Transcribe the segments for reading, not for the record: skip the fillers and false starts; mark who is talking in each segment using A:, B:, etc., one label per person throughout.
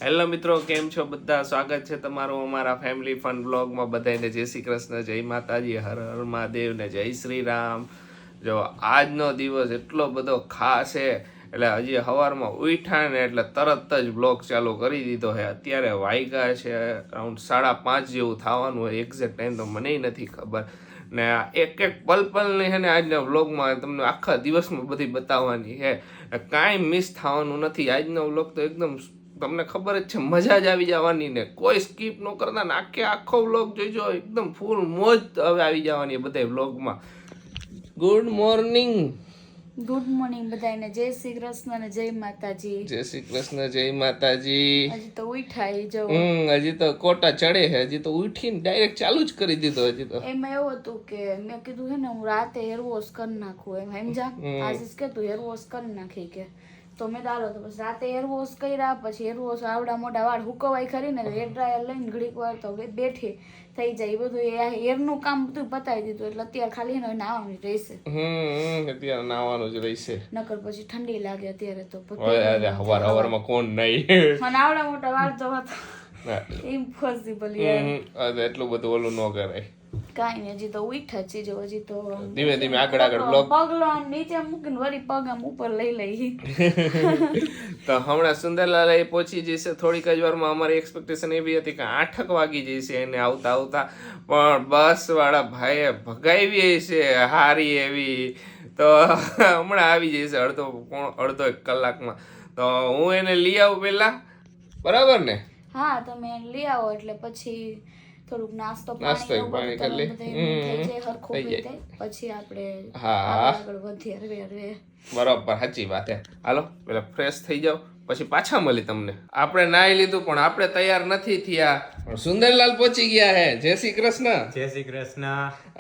A: Hello મિત્રો, કેમ છો બધા? સ્વાગત છે તમારું અમારા ફેમિલી ફન બ્લોગમાં. બધાને જય શ્રી કૃષ્ણ, જય માતાજી, હર હર મહાદેવ ને જય શ્રી રામ. જો આજનો દિવસ એટલો બધો ખાસ છે, એટલે હજી સવારમાં ઉઠ્યા ને એટલે તરત જ બ્લોગ ચાલુ કરી દીધો છે. અત્યારે વાગ્યા છે અરાઉન્ડ 5:30 જેવું થવાનું હોય, એક્ઝેક્ટ ટાઈમ તો મને નથી ખબર. ને એક એક પલની છે ને આજના વ્લોગમાં તમને આખા દિવસમાં બધી બતાવવાની છે, કાંઈ મિસ થવાનું નથી. આજનો વ્લોગ તો એકદમ તમને ખબર જ છે, મજા જ આવી જવાની ને કોઈ સ્કીપ ન કરતા ને આખો વ્લોગ જોઈજો, એકદમ ફૂલ મોજ હવે આવી જવાની બધા વ્લોગમાં. ગુડ મોર્નિંગ
B: બધાને જય શ્રી કૃષ્ણ અને જય માતાજી.
A: જય શ્રી કૃષ્ણ, જય માતાજી.
B: હજી તો ઉઠાઈ જો.
A: હજી તો કોટા ચડે છે, હજી તો ઉઠીને ડાયરેક્ટ ચાલુ જ કરી દીધો. હજી તો
B: એમાં એવું હતું કે મેં કીધું છે ને હું રાતે હેર વોશ કરી નાખું એમ સમજા. આશીષ કે તું હેર વોશ કરી નાખી કે, તો મેં દારો તો પછી રાતે હેર વોશ કર્યા. પછી હેર વોશ આવડા મોટા વાળ હુકવાઈ ખરીને હેર ડ્રાયર લઈને ઘડીક વાર તો બેઠી થઈ જાય. બધું હેરનું કામ બધું પતાવી દીધું, એટલે અત્યારે ખાલી એને નાવાનું રહેશે.
A: અત્યારે નાવાનું જ રહેશે,
B: નકર પછી ઠંડી લાગે અત્યારે તો.
A: હવારમાં કોણ નહીં
B: મને આવડા મોટા વાળ તો ઇમ્પોસિબલ યાર.
A: એટલું બધું ઓલું ન કરાય.
B: કાંઈ નહીં, હજી તો ઉઠા છે જો. હજી તો
A: ધીમે ધીમે આગળ બ્લોગ
B: પગલો આમ નીચે મૂકીને વળી પગ આમ ઉપર લઈ લઈ.
A: તો હમણાં સુંદરલાલ એ પહોંચી જશે થોડીક જ વારમાં. અમારી એક્સપેક્ટેશન એવી હતી કે 8 વાગી જશે એને આવતા, પણ બસ વાળા ભાઈએ ભગાવી છે હારી એવી, તો હમણાં આવી જશે અડધો 1 કલાકમાં. તો હું એને લઈ આવું પેલા, બરાબર ને?
B: હા, તમે લઈ આવો એટલે પછી થોડુંક નાસ્તો
A: પાણી કરી લે,
B: પછી આપણે
A: આગળ
B: વધીએ.
A: બરાબર, સાચી વાત છે. હાલો પેલા ફ્રેશ થઈ જાવ, પછી પાછા મળી તમને. આપણે નાઈ લીધું પણ આપણે તૈયાર નથી થયા. સુંદરલાલ પહોંચી ગયા હે. જય શ્રી કૃષ્ણ.
C: જય શ્રી કૃષ્ણ.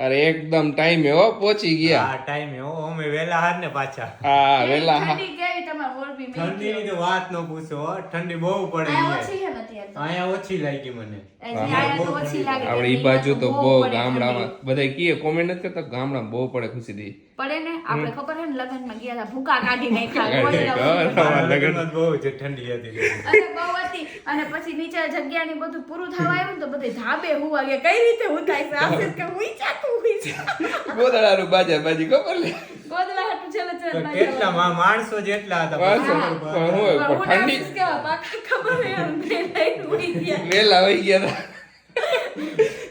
A: અરે એકદમ ટાઈમે હો પહોંચી ગયા.
C: હા ટાઈમે હો, અમે વેલા હાર ને પાછા.
A: હા વેલા.
B: ઠંડી કેવી તમાર મોરબી મે?
C: ઠંડીની તો વાત ન પૂછો હો, ઠંડી બહુ પડે
B: ઓછી છે ને અત્યારે.
C: અહીંયા ઓછી લાગી મને.
B: અહીંયા તો ઓછી લાગે.
A: આપણે ઈ બાજુ તો બહુ ગામડામાં બધા કીએ, કોમેન્ટ નથી કરતા, ગામડામાં બહુ પડે. ખુશી દી
B: પડે ને. આપણે ખબર છે ને લગનમાં ગયા હતા, ભૂકા કાઢી નાખ્યા.
C: લગનમાં બહુ જ ઠંડી હતી.
B: અને બહુ હતી. અને પછી નીચે જગ્યાની બધું પૂરું થવા આવ્યું ને તો બધે ધાબે હુવા ગયા. કઈ રીતે ઉતાય છે આશીષ કે હુઈ
A: ગોદડાનું બાજી ખબર લે.
B: ગોદલા હાટુ છેલ્લે
C: કેટલા માણસો જેટલા હતા.
A: ઠંડી
B: કેવા પાકા ખબર હે એમ લઈને હુઈ ગયા.
A: વેલા વહી ગયા હતા.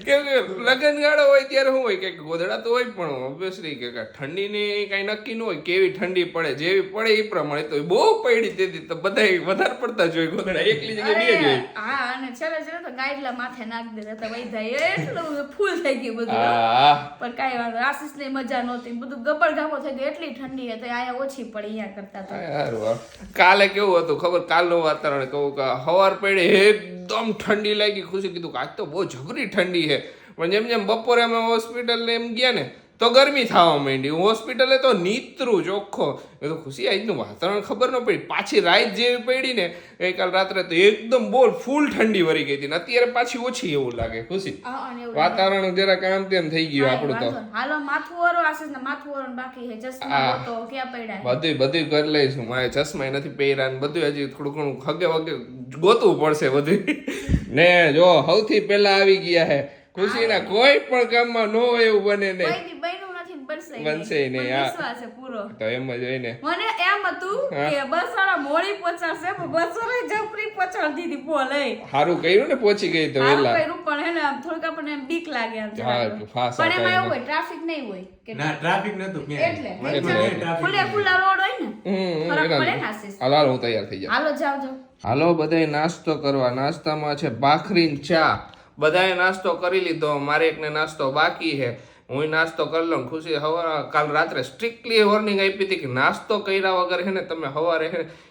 A: કેમ કે લગન ગાળો હોય ત્યારે શું હોય કે ગોદડા તો હોય, પણ ઓબ્વિયસલી કે ઠંડીની કઈ નક્કી ન હોય કેવી ઠંડી પડે. જેવી પડે એ પ્રમાણે તો બહુ પડી તેથી તો બધા વધારે પડતા જોઈએ ગોદડા. એકલી જગ્યાએ બે જોઈએ.
B: હા, અને છેલ્લે તો ગાઈડલા માથે નાખી દેતા હતા વૈધા. એટલું ફૂલ થઈ ગયું બધું. પણ કાંઈ વાંધો, આશીષ ને મજા નહોતી, બધું ગબડ ગામો થઈ ગયો. એટલી ઠંડી હતી, અહીંયા ઓછી પડી અહીંયા કરતા તો.
A: કાલે કેવું હતું ખબર? કાલનું વાતાવરણ કહું કે સવાર પડે એકદમ ઠંડી લાગી. ખુશી કીધું કે આજ તો બહુ જબરી ઠંડી છે. પણ જેમ જેમ બપોરે અમે હોસ્પિટલ એમ ગયા ને તો ગરમી થવા માંડી. હોસ્પિટલે તો નીતરું ચોખ્ખો. એ તો ખુશી આજનું વાતાવરણ ખબર ન પડી. પાછી રાત જેવી પડી ને ગઈકાલ રાત્રે તો એકદમ બોલ ફૂલ ઠંડી વળી ગઈ હતી ને અત્યારે પાછી ઓછી એવું લાગે. ખુશી વાતાવરણ જરા કામ તેમ થઈ ગયું આપણું તો.
B: હાલો માથું ઓરો આશીષ ને માથું ઓરો બાકી છે. ચશ્મા તો ક્યાં પડ્યા?
A: બધું કરી લઈશું. મારે ચશ્મા નથી પહેર્યા ને બધું હજી થોડું ઘણું ખગે વગે ગોતવું પડશે બધું ને. જો સૌથી પહેલા આવી ગયા હે ખુશીના કોઈ પણ કામમાં ન હોય એવું બને નહીં. બનશે નહીં.
B: વિશ્વાસ છે પૂરો.
A: તો એમ જ હોય ને.
B: મને એમ હતું કે બસ વાળા મોડી પહોંચાડશે, પણ બસ વાળા જપરી પહોંચાડી દીધી. બોલે
A: સારું કર્યું ને, પહોંચી ગઈ તો વેલા.
B: કર્યું પણ હે ને થોડુંક આપણને બીક લાગે એમ.
A: ફાસ
B: પણ એમાં એવું હોય ટ્રાફિક નહીં હોય કે
C: ના ટ્રાફિક નતું ક્યાંય.
B: એટલે ખુલ્લા રોડ હોય ને ફરક પડે ને આશીષ.
A: હાલો હું તૈયાર થઈ જાઉં.
B: હાલો જાવ.
A: હાલો બધાય નાસ્તો કરવા. નાસ્તામાં છે ભાખરી ને ચા. બધાએ નાસ્તો કરી લીધો. મારે એકને નાસ્તો બાકી છે. હું નાસ્તો કરી લઉં. ખુશી કાલ રાત્રે સ્ટ્રિક્ટલી વોર્નિંગ આપી હતી કે નાસ્તો કર્યા વગર છે ને તમે સવારે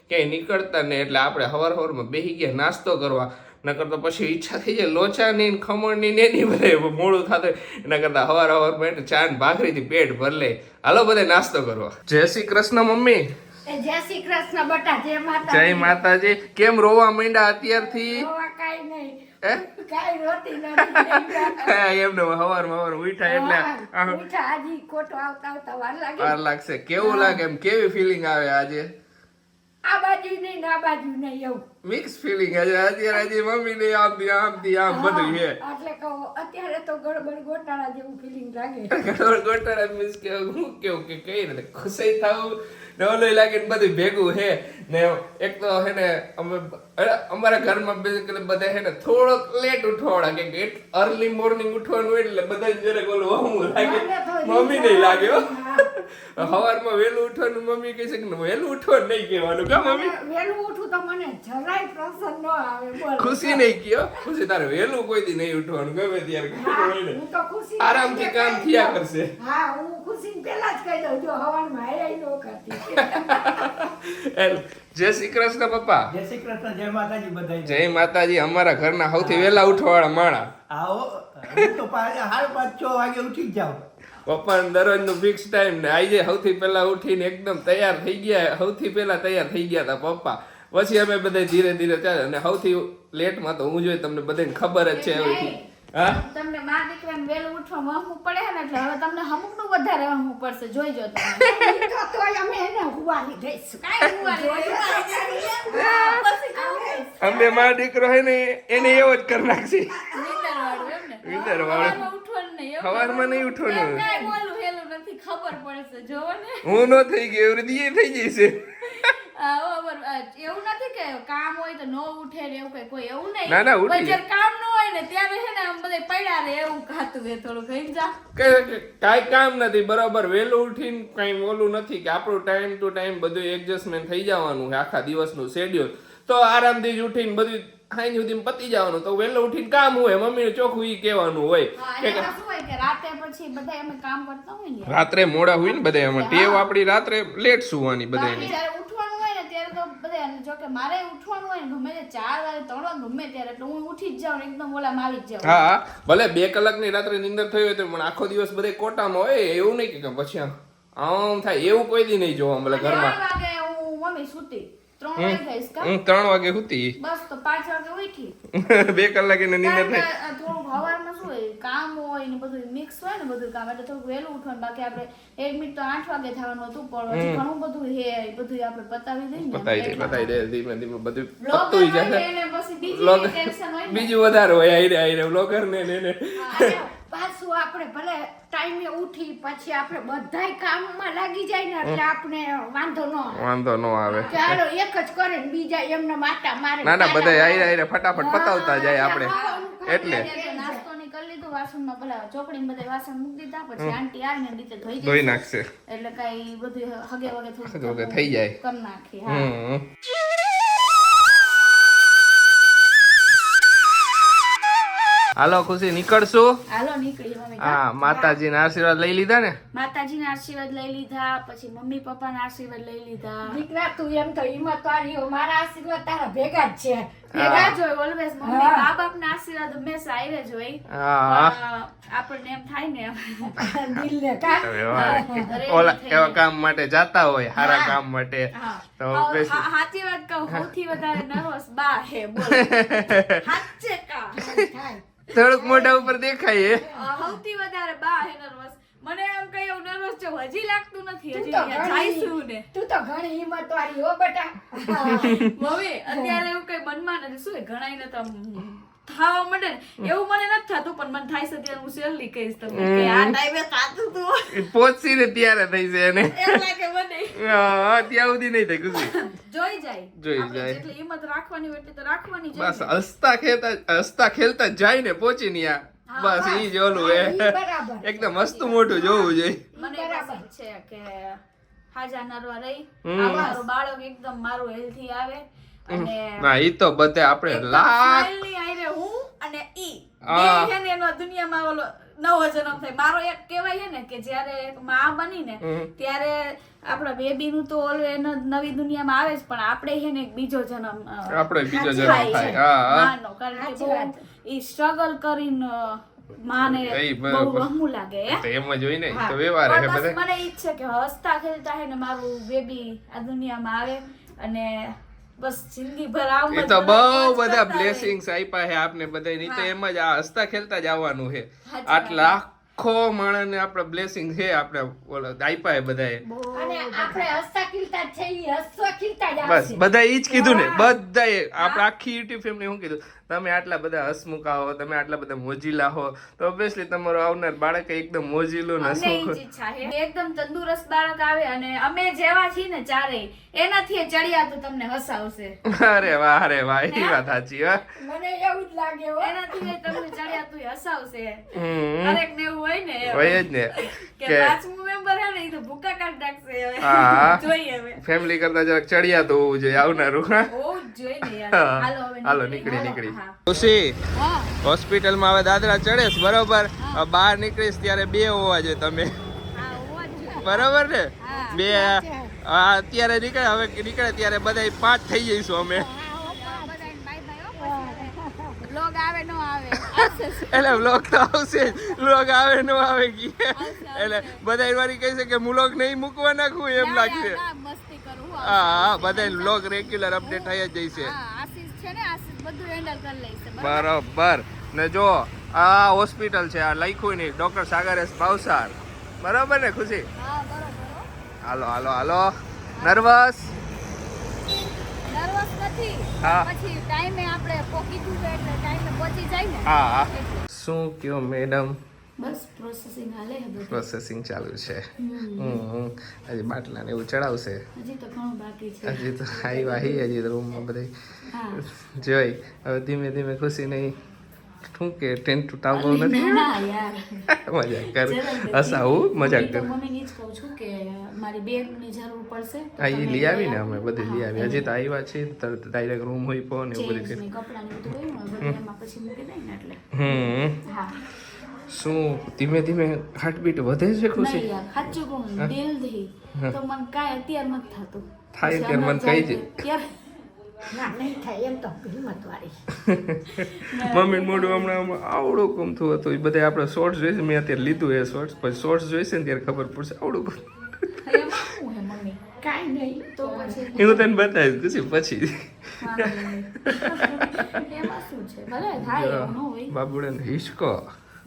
A: ક્યાંય નીકળતા ને. એટલે આપણે સવારમાં બેસી ગયા નાસ્તો કરવા. નકર તો પછી ઈચ્છા થઈ જાય લોચાની ખમણની ને એની બધે મોડું થતું. એના કરતા સવારમાં ચા ને ભાખરીથી પેટ ભર લે. હાલો બધા નાસ્તો કરવા. જય શ્રી કૃષ્ણ મમ્મી.
B: જય શ્રી કૃષ્ણ બટા. જય માતા.
A: જય માતાજી. કેમ રોવા માંડ્યા અત્યારથી?
B: કાઈ નહીં.
A: કાઈ રોતી નથી. એમને સવારમાં ઉઠ્યા એટલે
B: આજી ખોટો આવતા વાર
A: લાગશે. કેવું લાગે એમ? કેવી ફિલિંગ આવે આજે?
D: આ બાજુ નહીં ને આ બાજુ નહીં એવું.
A: મિક્સ ફિલિંગ અત્યારે હજી મમ્મી ને આમ બધું છે
D: એટલે કહો અત્યારે તો ગડબડ ગોટાળા જેવું ફિલિંગ લાગે.
A: ગોટાળા મીન્સ કે હું કેવું કે કઈ રીતે ખુશી થાવું ને ઓલું લાગે ને બધું ભેગું હે ને એક તો હે ને અમારા ઘરમાં બેઝિકલી બધા હે ને થોડોક લેટ ઉઠવાડા કે અર્લી મોર્નિંગ ઉઠવાનું હોય એટલે બધા જરાક ઓલું હમું લાગે મમ્મી નહીં લાગે હો સવારમાં વહેલું ઉઠવાનું મમ્મી કહે છે કે વહેલું ઉઠવાનું નહીં કહેવાનું કા મમ્મી
D: વહેલું ઉઠું તો મને જરાય પ્રસન્ન ન આવે બોલ.
A: ખુશી નહીં કયો ખુશી તારે વહેલું કોઈ દી નહીં ઉઠવાનું ગમે ત્યારે
D: હા,
A: હોય ને
D: હું તો ખુશી
A: આરામથી કામ થયા કરશે
D: હા હું ખુશી પહેલા જ કહી દઉં જો હવારમાં હાય ન કરતી.
A: જય શ્રી કૃષ્ણ પપ્પા
E: જય શ્રી કૃષ્ણ, જય માતાજી બધાય.
A: જય માતાજી અમારા ઘરના સૌથી વહેલા ઉઠવાવાળા માણા
E: આવો હું તો 5:30-6 વાગે ઉઠી જ જાઉં.
A: પપ્પા દરરોજનું ફિક્સ ટાઈમ ને આજે સૌથી પહેલા ઉઠીને એકદમ તૈયાર થઈ ગયા સૌથી પહેલા તૈયાર થઈ ગયા હતા પપ્પા પછી અમે બધા ધીરે ધીરે ચાલે અને સૌથી લેટમાં તો હું જોઈએ તમને બધાને ખબર જ છે એવી હા
B: તમને માર દીકરાને વહેલું ઉઠવા વહમું પડે છે ને એટલે હવે તમને હમુકનું વધારે વહમું પડશે જોઈજો તમે
D: તોય અમે એને હુવાની દઈશું.
B: કાંઈ હુવાડી પછી કહું
A: અમે મારો દીકરો હે ને એને એવો જ કરી નાખશે
B: નીંદરવાળું એમ ને
A: નીંદરવાળું.
B: સવારમાં ઉઠવાનું નહીં એવું
A: સવારમાં નહીં ઉઠવાનું.
B: એમ કાંઈ બોલું હેલું નથી ખબર પડશે જોવો ને
A: હું ન થઈ ગયો વૃદ્ધિ થઈ જશે
B: એવું નથી કે કામ હોય તો નો ઉઠે ને એવું કઈ કોઈ એવું નહીં
A: ના, ના, ઉઠી
B: પણ જ્યારે કામ ન હોય ને ત્યારે છે ને આમ બધા પડ્યા રહે એવું ખાતું હોય થોડું ખાઈ જા
A: કાંઈ કામ નથી બરાબર વહેલું ઉઠીને કાંઈ ઓલું નથી કે આપણું ટાઈમ ટુ ટાઈમ બધું એડજસ્ટમેન્ટ થઈ જવાનું છે આખા દિવસનું શેડ્યુલ તો આરામથી જ ઉઠીને બધું સાંજ સુધી પતી જવાનું તો વહેલું ઉઠીને કામ હોય મમ્મીને ચોખ્ખું ઈ કહેવાનું હોય
B: હા, અને એમાં શું હોય કે રાતે પછી બધા અમે કામ કરતા હોય ને
A: રાત્રે મોડા હોય ને બધા એમાં ટેવ આપણી રાત્રે લેટ સુવાની
B: બાકી
A: બધાની
B: જ્યારે ઉઠવાનું હોય ને ત્યારે તો બધા જો કે મારે ઉઠવાનું હોય ને ગમે તે 4 વાગે 3 વાગે ગમે ત્યારે એટલે હું ઉઠી જ જાઉં ને એકદમ ઓલા મારી જ જાઉં
A: હા ભલે 2 કલાકની રાત્રે નીંદર થઈ હોય તો પણ આખો દિવસ બધે કોટામાં હોય એવું નહીં કે પછી આમ થાય એવું કોઈ દી નહીં જોવા મળે ઘરમાં
B: 3 વાગે હું મમ્મી સૂતી 3 વાગે ગઈશ કા
A: હું 3 વાગે સુતી
B: બસ તો 5 વાગે ઉઠી
A: 2 કલાક એને નીંદર
B: કારણ
A: થાય
B: કે થોડું હવારમાં શું હોય કામ હોય ને બધું મિક્સ હોય ને બધું કામ એટલે થોડું વહેલું ઉઠવાનું બાકી આપણે 1 મિનિટ તો 8 વાગે થવાનું હતું પણ હજી ઘણું બધું હે એ બધું આપણે પતાવી દઈએ ને
A: પતાઈ દે ધીમે ધીમે બધું
B: બ્લોગર
A: પતું
B: હોય
A: જશે
B: ને એને પછી બીજી
A: બ્લોગર
B: ટેન્શન હોય ને
A: બીજું વધારે હોય આઈ બ્લોગર ને એને
D: અને પાછું આપણે ભલે ટાઈમે ઉઠી પછી આપણે બધાય કામમાં લાગી જાય ને એટલે આપણે વાંધો ન આવે
A: વાંધો ન આવે
D: કે હાલો એક જ કરે ને બીજા એમને માતા મારે
A: ના ના બધા આઈ ફટાફટ પતાવતા જાય આપણે એટલે
B: એટલે નાસ્તો ની કરી લીધું વાસણમાં પેલા ચોકડીમાં બધા વાસણ મૂકી દીધા પછી આંટી આવીને નીચે ધોઈ
A: ધોઈ
B: જાય
A: નાખશે
B: એટલે કઈ બધું હગે વગે થોડું
A: હગે વગે થઈ જાય.
B: કરી નાખી હા
A: હાલો ખુશી નીકળશું
B: હાલો નીકળી મમ્મી
A: હા માતાજીના આશીર્વાદ લઈ લીધા ને
B: માતાજીના આશીર્વાદ લઈ લીધા પછી મમ્મી પપ્પાના આશીર્વાદ લઈ લીધા
D: દીકરા તું એમ તો હિંમત વાળીઓ મારા આશીર્વાદ તારા ભેગા જ છે
B: ભેગા જ હોય ઓલવેઝ મમ્મી મા બાપના આશીર્વાદ હંમેશા આવે જ હોય
A: હા
B: પણ આપણને એમ થાય ને
D: દિલને કા
A: ઓલા એવા કામ માટે જાતા હોય સારા કામ માટે તો
B: સાચી વાત કહું સૌથી વધારે નર્વસ બા હે બોલ સાચે કા
D: થાય
A: થોડુંક મોઢા ઉપર દેખાય
B: સૌથી વધારે બા હે નર્વસ મને એમ કઈ એવું નર્વસ છે હજી લાગતું નથી
D: તું
B: હજી
D: તો
B: અહીંયા જાઈશું ને
D: તું તો ઘણી હિંમત વાળી હો બેટા
B: મમ્મી અત્યારે એવું કઈ મનમાં નથી શું ઘણાઈને તો થાવા મળે ને એવું મને નથી થતું પણ મને થાય છે ત્યારે હું શેરલી કહીશ તમને કે આ ટાઈમે થાતું તું
A: પહોંચી ને ત્યારે થઈ છે એને
B: એમ લાગે મને
A: ત્યાં સુધી નહીં થાય ખુશી
B: જોઈ જાય
A: જોઈ
B: આપણે
A: જાય.
B: જેટલી હિંમત રાખવાની હોય એટલી તો રાખવાની જ
A: બસ હસતા ખેલતા જાય ને પહોંચી ને આ બસ ઈ જ ઓલું
D: ઈ
A: હે
D: બરાબર
A: એકદમ મસ્ત મોટું જોવું જોઈએ
B: મને બરાબર છે કે હાજા નરવા રહી
A: હમ.
B: મારું બાળક એકદમ મારું હેલ્થી આવે અને
A: ના ઈ તો બધે આપણે
B: એકદમ
A: લાખ
B: smile ની હારે હું અને ઈ
A: હા.
B: બે છે ને એનો દુનિયામાં ઓલો નવો જન્મ થાય મારો એક કહેવાય છે ને કે જ્યારે એક માં બની ને ત્યારે આપણા બેબી નું તો ઓલો એનો નવી દુનિયામાં આવે જ પણ આપણે છે ને એક બીજો જન્મ
A: આપણે બીજો જન્મ થાય હા
B: માનો કારણ કે બહુ ઈ સ્ટ્રગલ કરીને માને
A: એ
B: બહુ
A: બરાબર.
B: વહમું લાગે હે
A: તો એમ જ હોય ને ઈ
B: હા.
A: તો વ્યવહાર હે
B: પણ બસ
A: બધે
B: મને ઈ જ છે કે હસતા ખેલતા હે ને મારું બેબી આ દુનિયામાં આવે અને બસ જિંદગીભર આમ
A: એ
B: જ
A: તો
B: બધા
A: બહુ
B: મોજ
A: બધા
B: કરતા રહે.
A: બ્લેસિંગ્સ આપ્યા છે આપને બધા ની તો એમ જ આ હસતા ખેલતા જ આવવાનું છે
B: સાચી
A: આટલા લાખો માણસને આપણે બ્લેસિંગ છે આપણે ઓલો આપ્યા બધાએ
D: અને આપણે હસતા ખીલતા જ છે ઈ હસવા ખીલતા જ
A: બસ
D: આવશે.
A: બધા ઈ જ કીધું ને બધાએ આપણે આખી યુટ્યુબ ફેમિલી શું કીધું તમે આટલા બધા હસમુખા હો તમે આટલા બધા મોજીલા હો તો ઓબ્વિયસલી તમારો આવનાર બાળક એકદમ મોજીલું ને
B: અમને ઈ જ
A: હસમુખ
B: ઈચ્છા છે એકદમ તંદુરસ્ત બાળક આવે અને અમે જેવા છીએ ને ચારેય એનાથી ચડિયાતું તમને હસાવશે
A: અરે વાહ એ વાત સાચી હા
D: મને એવું જ લાગે હો.
B: એનાથી તમને ચડિયાતું હસાવશે
A: હમ
B: દરેક ને એવું હોય ને
A: હોય જ ને
B: કે
A: કે
B: પાંચમું મેમ્બર હે ને ઈ તો ભૂકા કાઢ નાખશે હવે
A: હા.
B: જોઈએ હવે
A: ફેમિલી કરતા જરાક ચડિયા તો હોવું જોઈએ આવનારું હા
B: હોવું જ જોઈએ ને યાર હાલો હવે
A: હાલો નીકળી
B: હા.
A: ખુશી
B: હા
A: હોસ્પિટલમાં હવે દાદરા ચડેશ બરોબર હવે બહાર નીકળીશ ત્યારે 2 હોવા જોઈએ તમે
B: હા હોવા જ જોઈએ.
A: બરોબર ને 2 અત્યારે નીકળે હવે નીકળે ત્યારે બધા 5 થઈ જઈશું અમે
B: બ્લોગ આવે નો આવે
A: એટલે વ્લોગ તો આવશે વ્લોગ આવે ન આવે કી એટલે બધા વારી કહે છે કે વ્લોગ નહીં મૂકવા નાખું એમ લાગશે
B: મસ્તી કરું
A: હા બધા વ્લોગ રેગ્યુલર અપડેટ થઈ જ જશે
B: આશીષ છે ને આશીષ બધું હેન્ડલ કરી લઈશે
A: બરોબર ને જો આ હોસ્પિટલ છે આ લખ્યું નહીં ડોક્ટર સાગરેશ ભાવસાર બરોબર ને ખુશી
B: હા બરોબર
A: હાલો હાલો હાલો નર્વસ
B: નર્વસ નથી
A: હા.
B: પછી ટાઈમે આપણે પોકી દીધું એટલે ટાઈમે પહોંચી જાય ને
A: હા શું કયો મેડમ
B: બસ પ્રોસેસિંગ હાલે છે બધું
A: પ્રોસેસિંગ ચાલુ છે હજી બાટલા ને એવું ચડાવશે
B: હજી તો ઘણું બાકી છે
A: હજી તો આવ્યા હજી તો રૂમમાં બધે
B: હા
A: જોઈ હવે ધીમે ધીમે ખુશી નહીં શું કે ટેન્ટ તૂટાવવું નથી
B: ના યાર
A: મજાક કર હસાવું મજાક
B: તો
A: કર
B: મમ્મીને જ કહું છું કે મારી બેગની જરૂર પડશે તો
A: આ ઈ
B: તમે
A: લઈ આવી ને
B: આવો.
A: અમે બધી લઈ આવી હજી તો આવ્યા છે તરત ડાયરેક્ટ રૂમ હોય પો ને એવું
B: ચેન્જ
A: બધું
B: ને કપડાં ને બધું હોય ને બધું એમાં પછી મૂકી દઈ ને એટલે
A: હા
B: હા
A: શું ધીમે ધીમે હાર્ટબીટ વધે છે ખુશી
B: નહીં યાર સાચું કહું ને, દિલથી તો મને કાંઈ અત્યારે નથી થતું
A: થાય
B: પછી
A: ત્યારે મને
B: અંદર
A: કહી
B: જાય
A: દે.
B: ત્યારે
D: ના નહીં થાય એમ તો હિંમત વાળી.
A: મમ્મી મોઢું હમણાં આવડું ગમતું હતું એ બધા આપણે શોર્ટ્સ જોઈશે મેં અત્યારે લીધું એ શોર્ટ્સ પછી શોર્ટ્સ જોઈશે ને ત્યારે ખબર પડશે આવડું ગમતું.
B: એમાં શું હે મમ્મી
D: કાંઈ નહીં.
B: તો પછી
A: એ હું તને બતાવીશ ખુશી પછી
B: વાંધો નહીં. એમાં શું છે ભલે થાય એવું ન હોય
A: બાબુડે હિસકો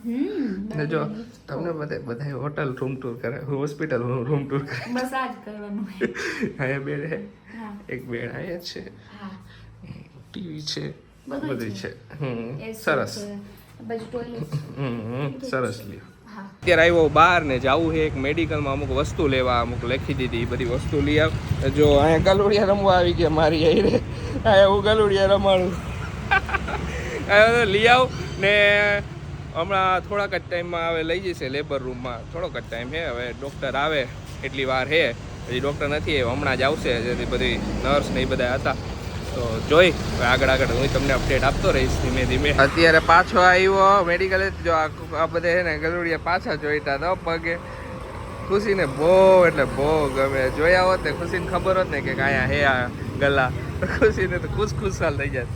A: ને જો તમને બધા હોટલ રૂમ ટૂર કરે હોસ્પિટલ રૂમ ટૂર કરે
B: બસ આ જ કરવાનું હોય.
A: અહીંયા બેડ હે
B: હા
A: એક બેડ અહીંયા છે
B: હા
A: ટીવી છે
B: બધું
A: બધું છે
B: AC
A: સરસ
B: છે, બાજુ ટોયલેટ
A: સરસ લ્યો
B: હા
A: અત્યારે આવ્યો બહાર ને જવું છે એક મેડિકલમાં અમુક વસ્તુ લેવા અમુક લખી દીધી એ બધી વસ્તુ લઈ આવ જો અહીંયા ગલુડિયા રમવા આવી ગયા મારી આઈ રે અહીંયા હું ગલુડિયા રમાડું લઈ આવ ને હમણાં થોડાક જ ટાઈમમાં હવે લઈ જશે લેબર રૂમમાં થોડોક જ ટાઈમ છે હવે ડૉક્ટર આવે એટલી વાર છે હજી ડૉક્ટર નથી આવ્યો હમણાં જ આવશે જેથી બધી નર્સ ને એ બધા હતા તો જોઈ હવે આગળ આગળ હું તમને અપડેટ આપતો રહીશ ધીમે ધીમે અત્યારે પાછો આવ્યો મેડિકલ જો આ બધે છે ને ગલુડિયા પાછા જોઈતા હતા પગે ખુશીને બહુ એટલે બહુ ગમે જોયા હોત ને ખુશીને ખબર હોત ને કે કાંઈ હે આ ગલા તો ખુશીને તો ખુશખુશાલ થઈ જાય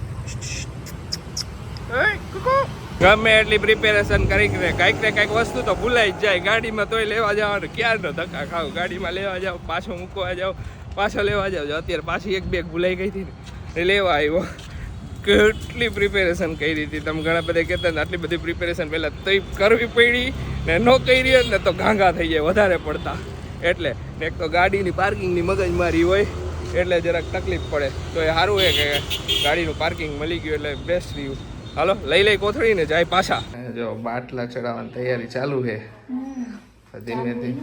A: ગમે એટલી પ્રિપેરેશન કરીને કાંઈક ને કાંઈક વસ્તુ તો ભૂલાઈ જ જાય ગાડીમાં તોય લેવા જવાનું ક્યારનો ધક્કા ખાવ ગાડીમાં લેવા જાવ પાછો મૂકવા જાવ પાછો લેવા જાવ અત્યારે પાછી એક બેગ ભૂલાઈ ગઈ હતી ને લેવા આવ્યો કેટલી પ્રિપેરેશન કરી હતી તમે ઘણા બધા કહેતા ને આટલી બધી પ્રિપેરેશન પહેલાં તો કરવી પડી ને ન કરી હોત ને તો ગાંગા થઈ જાય વધારે પડતા એટલે ને એક તો ગાડીની પાર્કિંગની મગજમારી હોય એટલે જરાક તકલીફ પડે તો એ સારું છે કે ગાડીનું પાર્કિંગ મળી ગયું એટલે બેસ્ટ રહ્યું હાલો લઈ કોથળી ને જાય પાછા જો બાટલા ચડાવવાની તૈયારી ચાલુ છે ધીમે ધીમે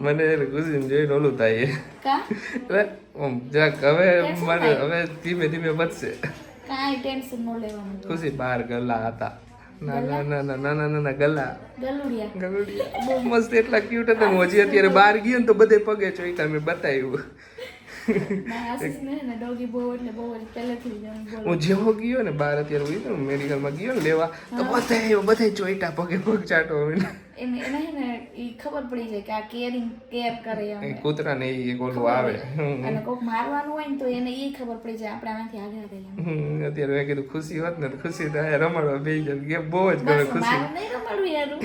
A: મને ખુશી જોઈને ઓલું થાય
B: કા
A: જરાક હવે મને હવે ધીમે ધીમે વધશે
B: કાંઈ ટેન્શન ન લેવાનું
A: ખુશી બહાર ગલ્લા હતા નાના નાના નાના નાના ગલ્લા
B: ગલુડિયા
A: ગલુડિયા બહુ મસ્ત એટલા ક્યુટ હતા હું હજી અત્યારે બહાર ગયો ને તો બધે પગે ચોઈતા મેં બતાવ્યું
B: ના આશીષ ને ડોગી બહુ એટલે બહુ જ પહેલેથી જ એમ બોલે.
A: હું જેવો ગયો ને બહાર અત્યારે હું મેડિકલમાં ગયો ને લેવા તો બધા ચોઈટા પગે પગ ચાટો
B: એને એને હે ને ઈ ખબર પડી જાય કે આ કેર કરે
A: એ
B: અમે
A: કૂતરાને એ ઓલું આવે
B: અને કોક મારવાનું હોય ને તો એને ઈ ખબર પડી જાય આપણે આનાથી આગળ રહીએ
A: અત્યારે મેં કીધું ખુશી હોત ને તો ખુશી તો અહીંયા રમાડવા બે જાય કે બહુ જ ગમે
B: બસ
A: ખુશી
B: મારું નહીં રમાડવું યારું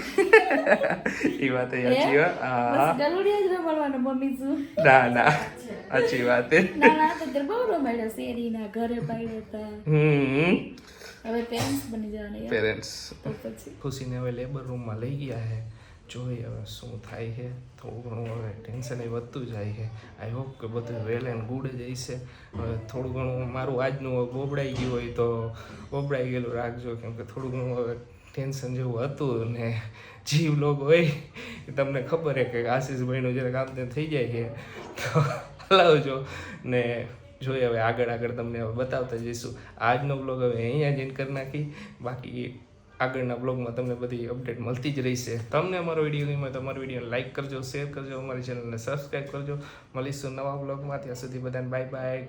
A: એ વાત સાચી હા
B: બસ ગલુડિયા જ રમાડવાનું મમ્મી શું
A: ના સાચી વાત
B: ના ના તો તે બહુ રમાડ્યા શેરીના ઘરે પાડ્યા હતા હવે પેરેન્ટ્સ બની જવાના યાર
A: પેરેન્ટ્સ
B: તો પછી
A: ખુશીને હવે લેબર રૂમમાં લઈ ગયા છે જોઈએ હવે શું થાય છે થોડું ઘણું હવે ટેન્શન એ વધતું જાય છે આઈ હોપ કે બધું વેલ એન્ડ ગુડ જ હશે હવે થોડું ઘણું મારું આજનું બોબડાઈ ગયું હોય તો બોબડાઈ ગયેલું રાખજો કેમ કે થોડું ઘણું હવે ટેન્શન જેવું હતું ને જીવ લોગ હોય એ તમને ખબર છે કે આશીષભાઈનું જ્યારે કામ તે થઈ જાય છે તો હલાવજો ને જોઈએ હવે આગળ તમને હવે બતાવતા જઈશું આજનો બ્લોગ હવે અહીંયા જ એન્ડ કરી નાખી બાકી આગળના બ્લોગમાં તમને બધી અપડેટ મળતી જ રહેશે તમને અમારો વિડીયો ગમ્યો તો અમારો વિડીયો લાઈક કરજો શેર કરજો અમારી ચેનલને સબસ્ક્રાઈબ કરજો મળીશું નવા બ્લોગમાં ત્યાં સુધી બધાને બાય બાય